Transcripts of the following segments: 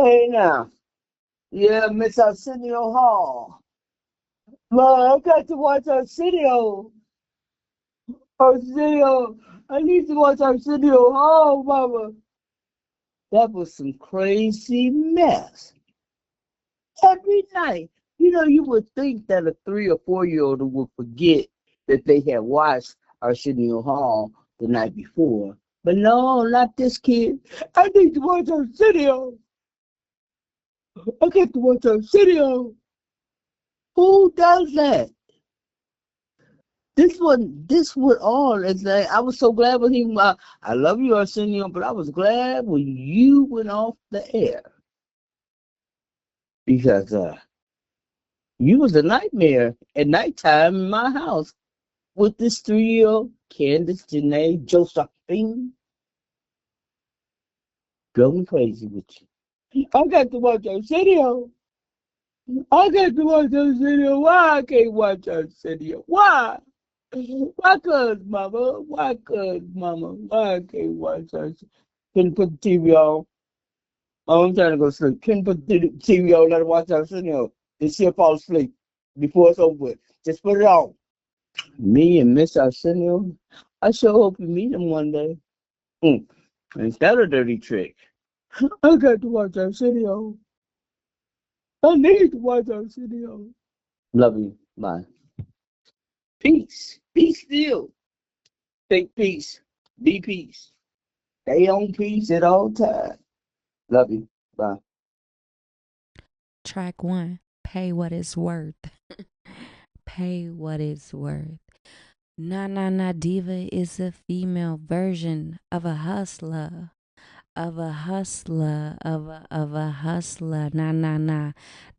Hey now. Yeah, Miss Arsenio Hall. Man, I got to watch Arsenio. Arsenio. I need to watch Arsenio Hall, mama. That was some crazy mess. Every night. You would think that a 3 or 4 year old would forget that they had watched Arsenio Hall the night before. But no, not this kid. I need to watch Arsenio. I got to watch Arsenio. Who does that? This one all is like I was so glad when I love you, Arsenio, but I was glad when you went off the air because you was a nightmare at nighttime in my house with this 3 year old CandyJae Josephine going crazy with you. I got to watch Arsenio. I got to watch Arsenio. Why I can't watch Arsenio? Why? Why cuz mama? Why cuz mama? Why I can't watch Arsenio? Couldn't put the TV on. Oh, I'm trying to go to sleep. Couldn't put the TV on, let her watch Arsenio. Then she'll fall asleep before it's over with. Just put it on. Me and Miss Arsenio, I sure hope you meet him one day. Mm. Is that a dirty trick? I got to watch Arsenio. I need to watch Arsenio. Love you. Bye. Peace. Be still. Think peace. Be peace. Stay on peace at all times. Love you. Bye. Track one, pay what it's worth. Pay what it's worth. Na na na diva is a female version of a hustler. Of a hustler, of a hustler. Na na na.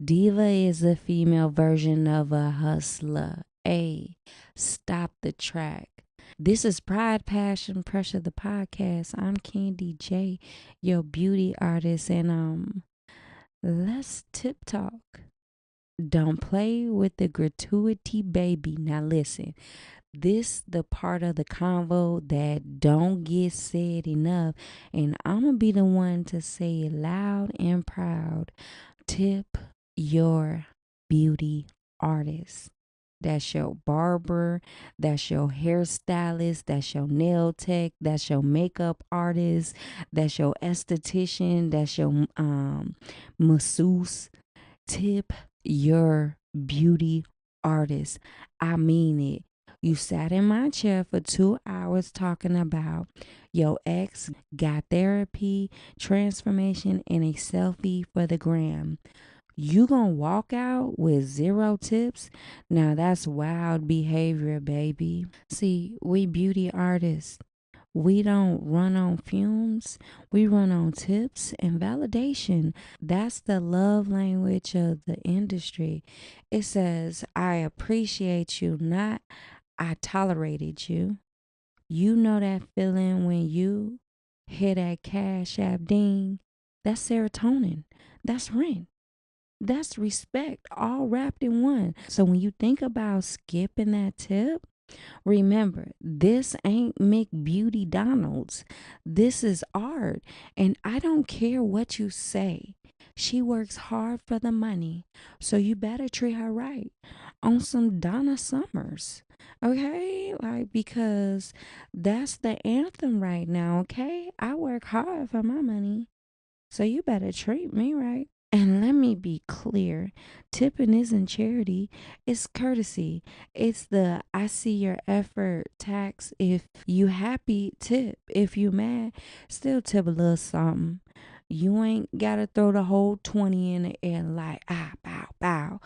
Diva is a female version of a hustler. A stop the track. This is Pride, Passion, Pressure, the podcast. I'm CandyJae, your beauty artist, and let's tip talk. Don't play with the gratuity, baby. Now listen, this the part of the convo that don't get said enough, and I'm gonna be the one to say it loud and proud. Tip your beauty artist. That's your barber, that's your hairstylist, that's your nail tech, that's your makeup artist, that's your esthetician, that's your masseuse. Tip your beauty artist. I mean it. You sat in my chair for 2 hours talking about your ex got therapy, transformation, and a selfie for the gram. You gonna walk out with zero tips? Now that's wild behavior, baby. See, we beauty artists. We don't run on fumes. We run on tips and validation. That's the love language of the industry. It says, I appreciate you, not I tolerated you. You know that feeling when you hit that cash app ding? That's serotonin. That's rent. That's respect, all wrapped in one. So when you think about skipping that tip, remember, this ain't McBeauty Donald's. This is art. And I don't care what you say. She works hard for the money. So you better treat her right. On some Donna Summers. Okay? Like, because that's the anthem right now. Okay? I work hard for my money. So you better treat me right. And let me be clear, tipping isn't charity, it's courtesy. It's the I see your effort tax. If you happy, tip. If you mad, still tip a little something. You ain't gotta throw the whole 20 in the air like bow bow.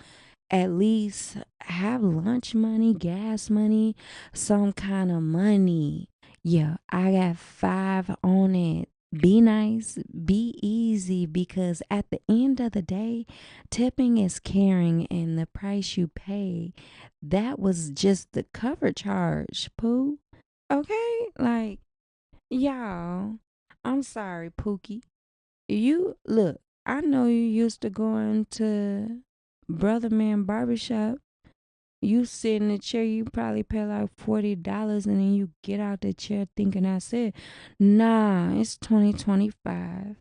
At least have lunch money, gas money, some kind of money. Yeah, I got 5 on it. Be nice, be easy, because at the end of the day, tipping is caring, and the price you pay, that was just the cover charge, Pooh. Okay? Like, y'all, I'm sorry, Pookie. You look, I know you used to going to Brother Man Barbershop. You sit in the chair, you probably pay like $40, and then you get out the chair thinking that's it. Nah, it's 2025.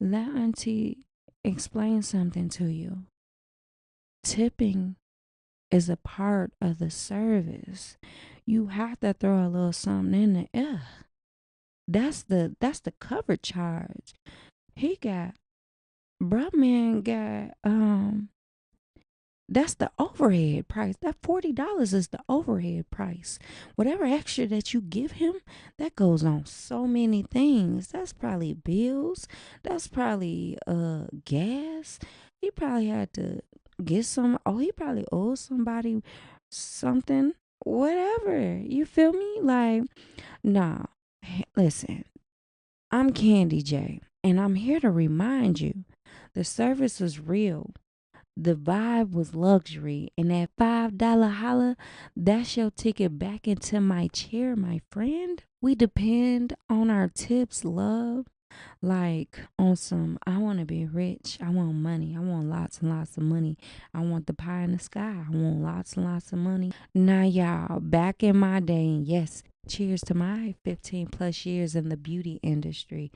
Let auntie explain something to you. Tipping is a part of the service. You have to throw a little something in there. Ugh. That's the cover charge. He got bruh man got that's the overhead price. That $40 is the overhead price. Whatever extra that you give him, that goes on so many things. That's probably bills. That's probably gas. He probably had to get some. Oh, he probably owes somebody something. Whatever. You feel me? Like, nah. Listen, I'm CandyJae, and I'm here to remind you the service was real. The vibe was luxury, and that $5 holla, that's your ticket back into my chair, my friend. We depend on our tips, love. Like on some, I want to be rich. I want money. I want lots and lots of money. I want the pie in the sky. I want lots and lots of money. Now, y'all, back in my day, and yes, cheers to my 15 plus years in the beauty industry.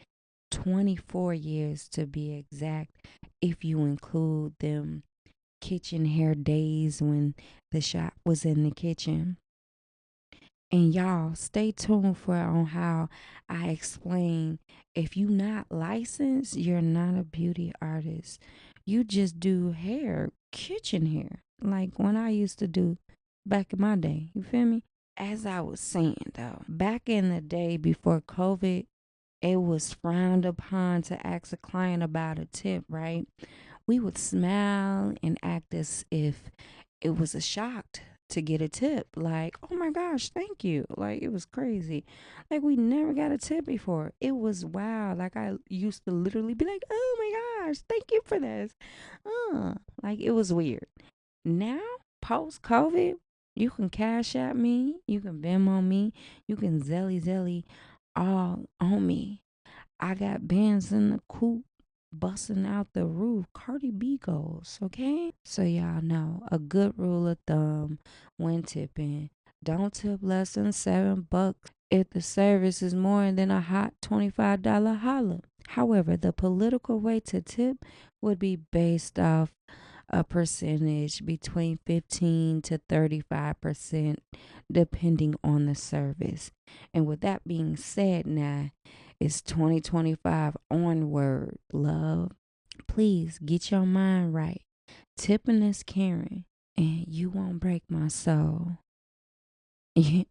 24 years to be exact, if you include them kitchen hair days when the shop was in the kitchen. And y'all stay tuned for on how I explain if you not licensed, you're not a beauty artist. You just do hair, kitchen hair. Like when I used to do back in my day. You feel me? As I was saying though, back in the day before COVID, it was frowned upon to ask a client about a tip, right? We would smile and act as if it was a shock to get a tip. Like, oh my gosh, thank you. Like, it was crazy. Like, we never got a tip before. It was wild. Like, I used to literally be like, oh my gosh, thank you for this. Like, it was weird. Now, post COVID, you can cash at me, you can Venmo me, you can Zelly all on me. I got bands in the coop busting out the roof. Cardi B goes, okay? So y'all know a good rule of thumb when tipping. Don't tip less than $7 if the service is more than a hot $25 holla. However, the political way to tip would be based off a percentage between 15 to 35% depending on the service. And with that being said, now it's 2025 onward, love. Please get your mind right. Tipping is caring, and you won't break my soul. You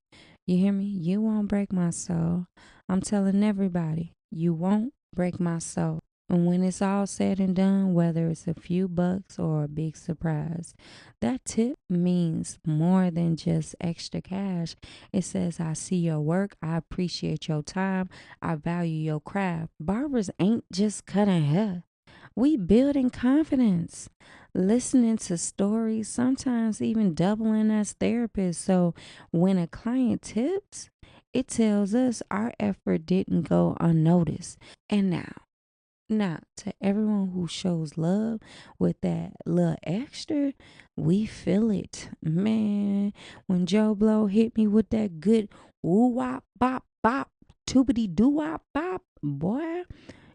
hear me? You won't break my soul. I'm telling everybody, you won't break my soul. And when it's all said and done, whether it's a few bucks or a big surprise, that tip means more than just extra cash. It says, I see your work, I appreciate your time, I value your craft. Barbers ain't just cutting hair. We building confidence, listening to stories, sometimes even doubling as therapists. So when a client tips, it tells us our effort didn't go unnoticed. And now, to everyone who shows love with that little extra, we feel it. Man, when Joe Blow hit me with that good woo wop bop bop, toobity doo wop bop, boy,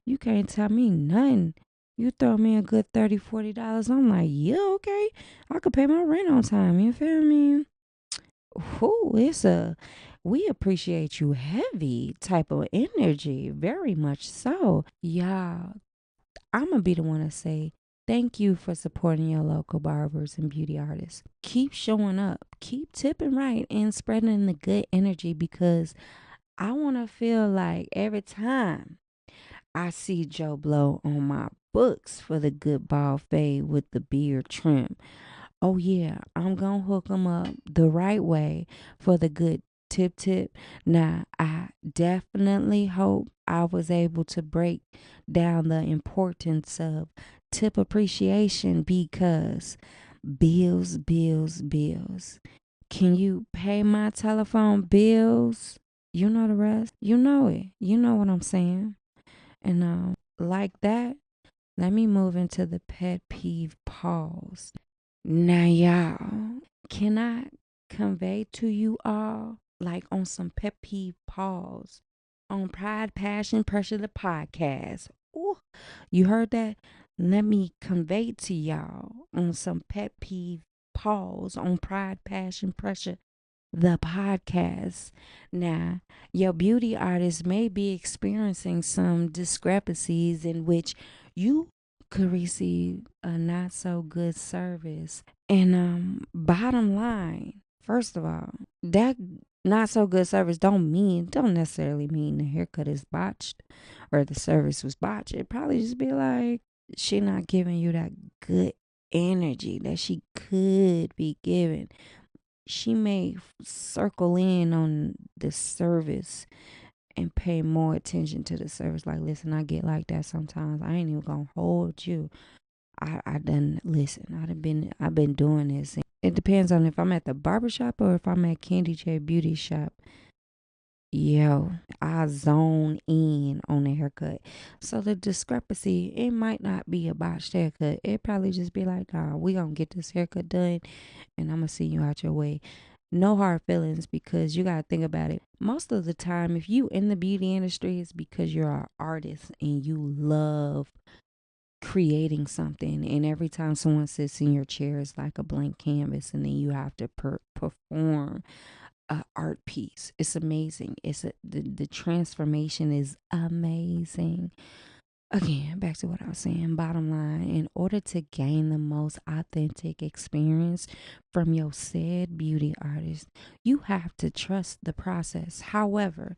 you can't tell me nothing. You throw me a good $30, $40, I'm like, yeah, okay. I could pay my rent on time. You feel me? Who it's a we appreciate you heavy type of energy, very much so. Y'all, I'm gonna be the one to say thank you for supporting your local barbers and beauty artists. Keep showing up, keep tipping right, and spreading the good energy because I want to feel like every time I see Joe Blow on my books for the good bald fade with the beard trim. Oh yeah, I'm gonna hook them up the right way for the good tip. Now, I definitely hope I was able to break down the importance of tip appreciation because bills. Can you pay my telephone bills? You know the rest. You know it. You know what I'm saying. And like that, let me move into the pet peeve pause. Now, y'all, can I convey to you all, like on some pet peeve pause, on Pride, Passion, Pressure, the podcast? Ooh, you heard that? Let me convey to y'all on some pet peeve pause on Pride, Passion, Pressure, the podcast. Now, your beauty artist may be experiencing some discrepancies in which you could receive a not so good service. And bottom line, first of all, that not so good service don't necessarily mean the haircut is botched or the service was botched. It probably just be like she not giving you that good energy that she could be giving. She may circle in on the service and pay more attention to the service. Like, listen, I get like that sometimes. I ain't even gonna hold you. I done listen. I've been doing this. It depends on if I'm at the barbershop or if I'm at CandyJae beauty shop. Yo, I zone in on the haircut. So the discrepancy, it might not be a botched haircut. It probably just be like, nah, we gonna get this haircut done and I'm gonna see you out your way. No hard feelings because you gotta think about it. Most of the time, if you in the beauty industry, it's because you're an artist and you love creating something. And every time someone sits in your chair, it's like a blank canvas, and then you have to perform a art piece. It's amazing. The transformation is amazing. Again, back to what I was saying. Bottom line, in order to gain the most authentic experience from your said beauty artist, you have to trust the process. However,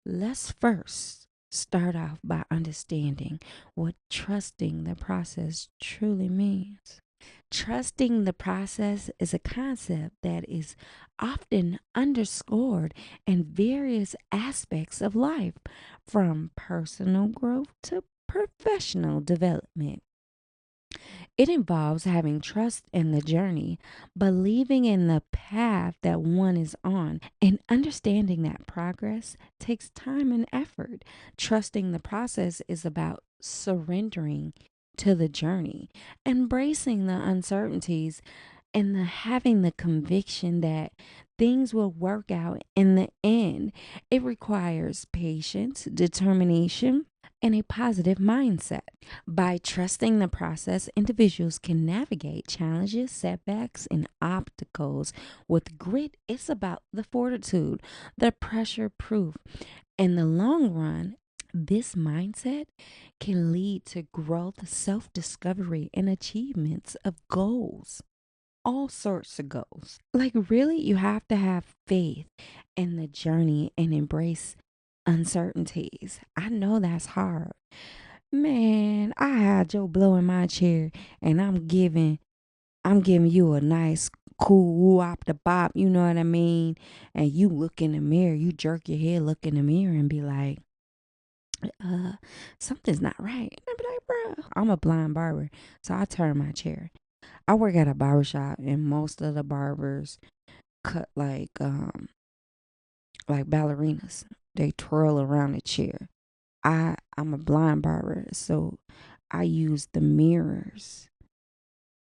let's first start off by understanding what trusting the process truly means. Trusting the process is a concept that is often underscored in various aspects of life, from personal growth to professional development. It involves having trust in the journey, believing in the path that one is on, and understanding that progress takes time and effort. Trusting the process is about surrendering to the journey, embracing the uncertainties, and having the conviction that things will work out in the end. It requires patience, determination, and a positive mindset. By trusting the process, individuals can navigate challenges, setbacks, and obstacles with grit. It's about the fortitude, the pressure proof. In the long run, this mindset can lead to growth, self discovery, and achievements of goals. All sorts of goals. Like, really, you have to have faith in the journey and embrace uncertainties. I know that's hard. Man, I had Joe Blow in my chair and I'm giving you a nice cool wop the bop, you know what I mean? And you look in the mirror, you jerk your head, look in the mirror and be like, uh, something's not right. And I be like, bro, I'm a blind barber. So I turn my chair. I work at a barbershop and most of the barbers cut like ballerinas. They twirl around the chair. I'm a blind barber, so I use the mirrors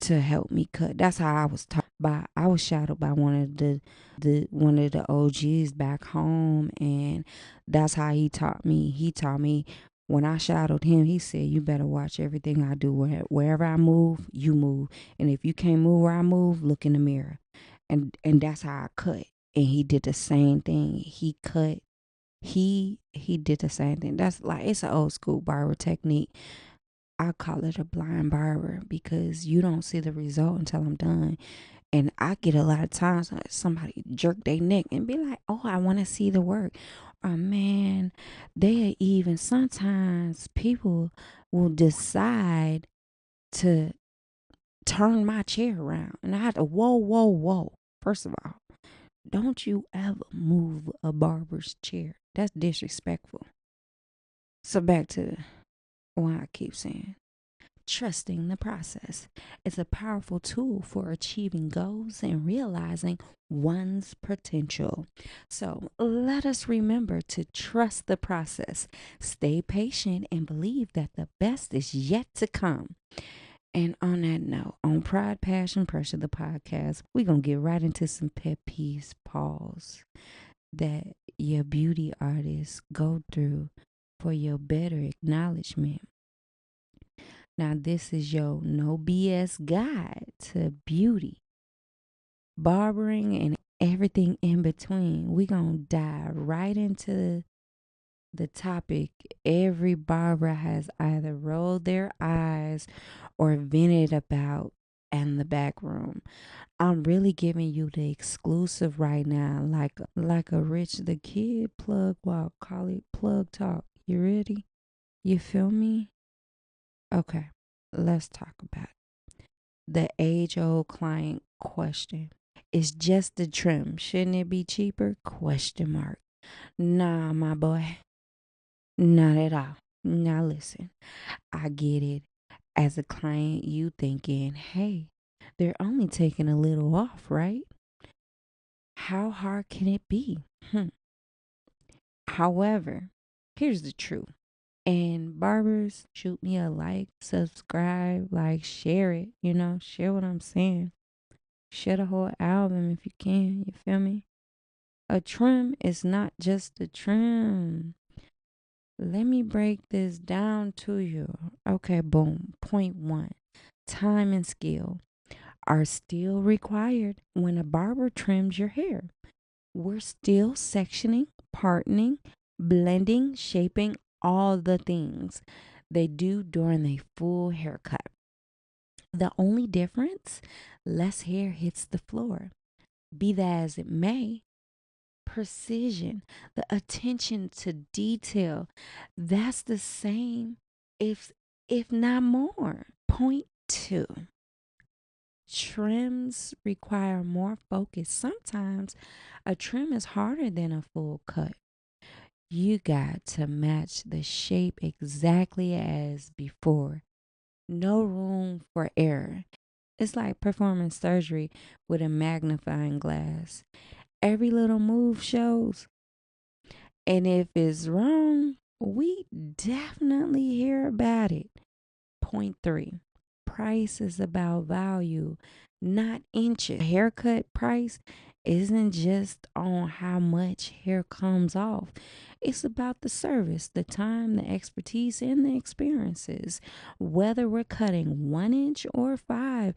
to help me cut. That's how I was taught by. I was shadowed by one of the OGs back home, and that's how he taught me. He taught me when I shadowed him. He said, "You better watch everything I do. Wherever I move, you move, and if you can't move where I move, look in the mirror." And that's how I cut. And he did the same thing. He cut. He did the same thing. That's like it's an old school barber technique. I call it a blind barber because you don't see the result until I'm done. And I get a lot of times somebody jerk their neck and be like, "Oh, I want to see the work." Or man, they even sometimes people will decide to turn my chair around, and I have to whoa, whoa, whoa. First of all, don't you ever move a barber's chair. That's disrespectful. So back to what I keep saying. Trusting the process is a powerful tool for achieving goals and realizing one's potential. So let us remember to trust the process, stay patient, and believe that the best is yet to come. And on that note, on Pride, Passion, Pressure, the podcast, we're going to get right into some pet peeves, pause, that your beauty artists go through for your better acknowledgement. Now, this is your no BS guide to beauty, barbering, and everything in between. We gonna dive right into the topic every barber has either rolled their eyes or vented about in the back room. I'm really giving you the exclusive right now, like a Rich the Kid plug walk, call it plug talk. You ready? You feel me? Okay, let's talk about it. The age old client question. It's just the trim. Shouldn't it be cheaper? Question mark. Nah, my boy. Not at all. Now listen, I get it. As a client, you thinking, hey, they're only taking a little off, right? How hard can it be? However, here's the truth. And barbers, shoot me a like, subscribe, like, share it. Share what I'm saying. Share the whole album if you can. You feel me? A trim is not just a trim. Let me break this down to you. Okay, boom. Point one, time and skill are still required when a barber trims your hair. We're still sectioning, parting, blending, shaping, all the things they do during a full haircut. The only difference, less hair hits the floor. Be that as it may, precision, the attention to detail, that's the same, if not more. Point two, trims require more focus. Sometimes a trim is harder than a full cut. You got to match the shape exactly as before. No room for error. It's like performing surgery with a magnifying glass. Every little move shows. And if it's wrong, we definitely hear about it. Point three, price is about value, not inches. A haircut price isn't just on how much hair comes off, it's about the service, the time, the expertise, and the experiences. Whether we're cutting 1 inch or five,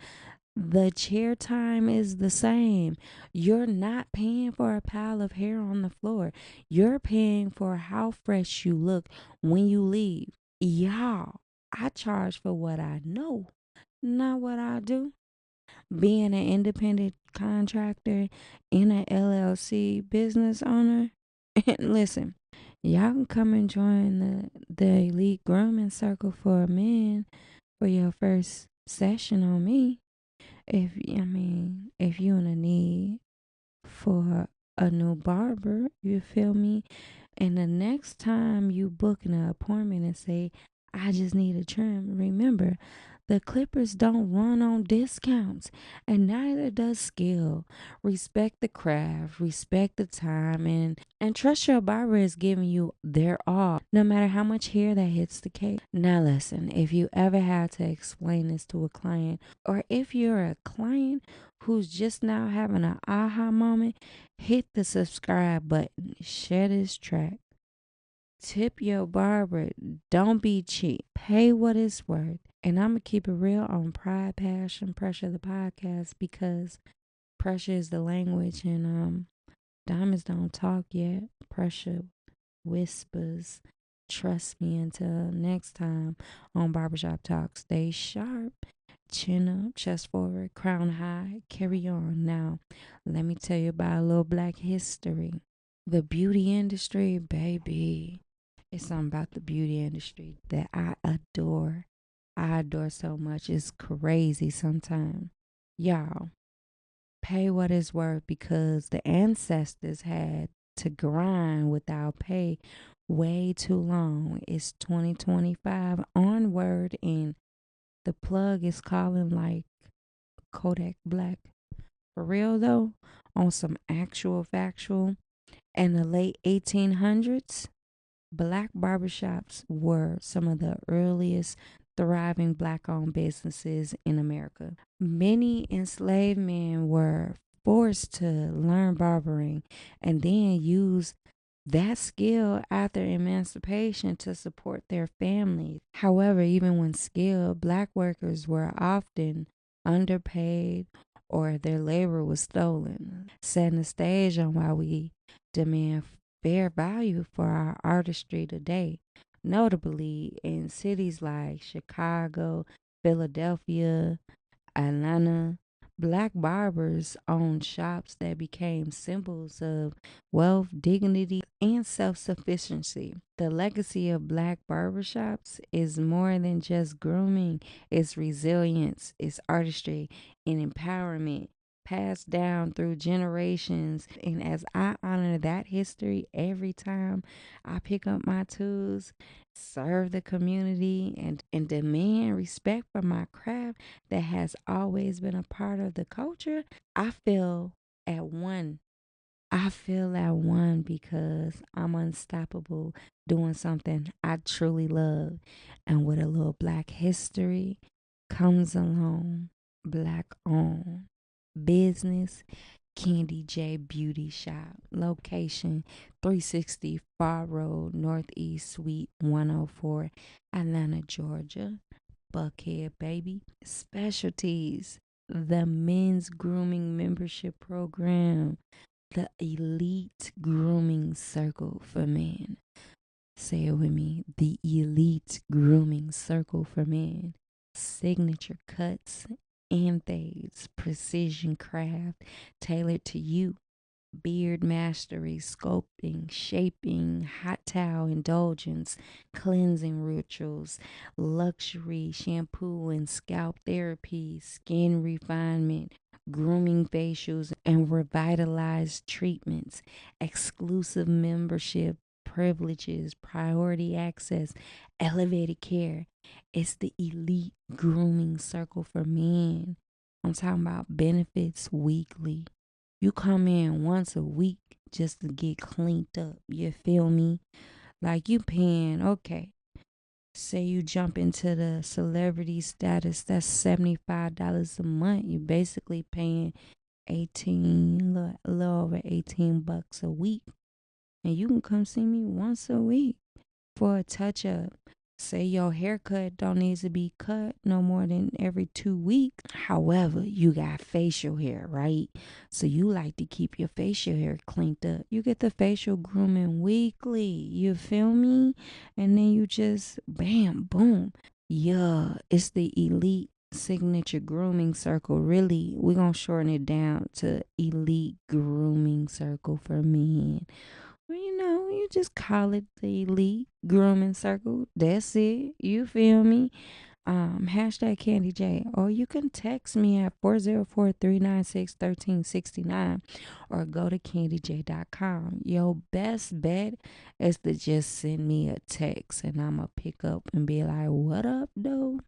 the chair time is the same. You're not paying for a pile of hair on the floor. You're paying for how fresh you look when you leave. Y'all, I charge for what I know, not what I do. Being an independent contractor in an LLC business owner, listen, y'all can come and join the elite grooming circle for men for your first session on me. If you in a need for a new barber, you feel me? And the next time you book an appointment and say, I just need a trim, remember, the clippers don't run on discounts, and neither does skill. Respect the craft, respect the time, and trust your barber is giving you their all, no matter how much hair that hits the cake. Now, listen, if you ever had to explain this to a client, or if you're a client who's just now having an aha moment, hit the subscribe button, share this track. Tip your barber. Don't be cheap. Pay what it's worth. And I'm going to keep it real on Pride, Passion, Pressure, the podcast, because pressure is the language, and diamonds don't talk yet. Pressure whispers. Trust me. Until next time on Barbershop Talk, stay sharp. Chin up, chest forward, crown high, carry on. Now, let me tell you about a little black history. The beauty industry, baby. It's something about the beauty industry that I adore. I adore so much. It's crazy sometimes. Y'all, pay what it's worth, because the ancestors had to grind without pay way too long. It's 2025 onward, and the plug is calling like Kodak Black. For real though, on some actual factual, in the late 1800s, black barbershops were some of the earliest thriving black owned businesses in America. Many enslaved men were forced to learn barbering and then use that skill after emancipation to support their families. However, even when skilled, black workers were often underpaid or their labor was stolen, setting the stage on why we demand fair value for our artistry today. Notably, in cities like Chicago, Philadelphia, Atlanta, black barbers owned shops that became symbols of wealth, dignity, and self sufficiency. The legacy of black barbershops is more than just grooming, it's resilience, it's artistry, and empowerment passed down through generations. And as I honor that history every time I pick up my tools, serve the community, and demand respect for my craft that has always been a part of the culture, I feel at one. I feel at one because I'm unstoppable doing something I truly love. And with a little black history comes along black owned business, CandyJae Beauty Shop. Location 360 Far Road, Northeast Suite 104, Atlanta, Georgia. Buckhead, baby. Specialties: the men's grooming membership program, the elite grooming circle for men. Say it with me: the elite grooming circle for men. Signature cuts and fades, precision craft tailored to you, beard mastery, sculpting, shaping, hot towel indulgence, cleansing rituals, luxury shampoo and scalp therapy, skin refinement, grooming facials, and revitalized treatments, exclusive membership privileges, priority access, elevated care. It's the elite grooming circle for men. I'm talking about benefits weekly. You come in once a week just to get cleaned up. You feel me? Like you paying, okay. Say you jump into the celebrity status, that's $75 a month. You basically paying 18, a little over 18 bucks a week. And you can come see me once a week for a touch up. Say your haircut don't need to be cut no more than every 2 weeks. However, you got facial hair, right? So you like to keep your facial hair cleaned up. You get the facial grooming weekly. You feel me? And then you just bam, boom. Yeah, it's the elite signature grooming circle. Really, we're gonna shorten it down to elite grooming circle for men. Well, you just call it the elite grooming circle. That's it. You feel me? Hashtag CandyJae. Or you can text me at 404-396-1369 or go to CandyJae.com. Your best bet is to just send me a text and I'm going to pick up and be like, what up, though?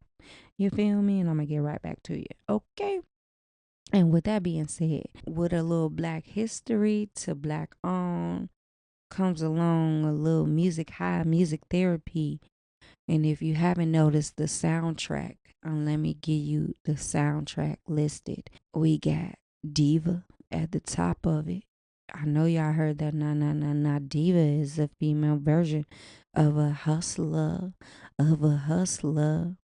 You feel me? And I'm going to get right back to you. Okay? And with that being said, with a little black history to black owned, comes along a little music high, music therapy. And if you haven't noticed the soundtrack, let me give you the soundtrack listed. We got Diva at the top of it. I know y'all heard that. Nah, nah, nah, nah. Diva is a female version of a hustler.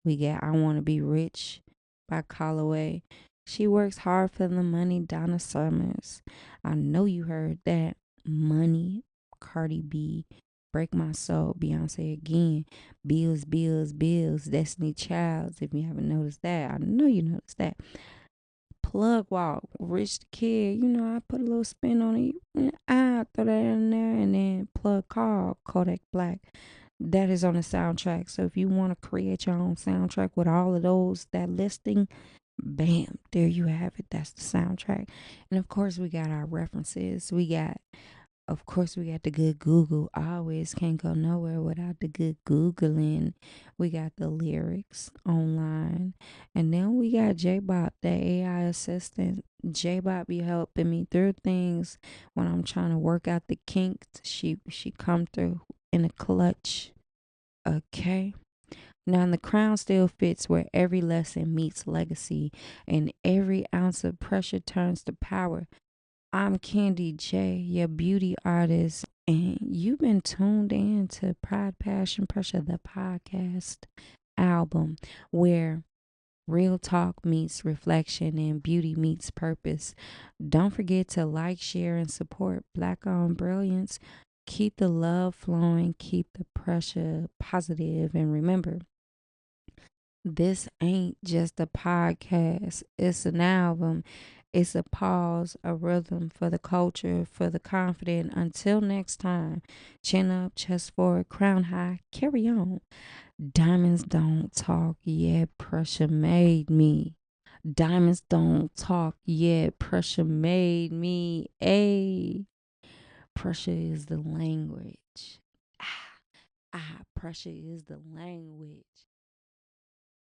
We got I Want to Be Rich by Callaway. She Works Hard for the Money, Donna Summers. I know you heard that. Money, Cardi B. Break My Soul, Beyonce again. Bills, Bills, Bills, Destiny Childs. If you haven't noticed that, I know you noticed that. Plug Walk, Rich the Kid. I put a little spin on it. I throw that in there. And then Plug Call, Kodak Black. That is on the soundtrack. So if you want to create your own soundtrack with all of those, that listing, bam, there you have it. That's the soundtrack. And of course, we got our references. Of course, we got the good Google. I always can't go nowhere without the good Googling. We got the lyrics online. And then we got J-Bot, the AI assistant. J-Bot be helping me through things when I'm trying to work out the kinks. She come through in a clutch. Okay. Now, the crown still fits where every lesson meets legacy and every ounce of pressure turns to power. I'm CandyJae, your beauty artist. And you've been tuned in to Pride, Passion, Pressure, the podcast album, where real talk meets reflection and beauty meets purpose. Don't forget to like, share, and support Black Owned Brilliance. Keep the love flowing, keep the pressure positive, and remember, this ain't just a podcast, it's an album. It's a pause, a rhythm for the culture, for the confident. Until next time, chin up, chest forward, crown high, carry on. Diamonds don't talk, yet pressure made me. Diamonds don't talk, yet pressure made me. A pressure is the language. Pressure is the language.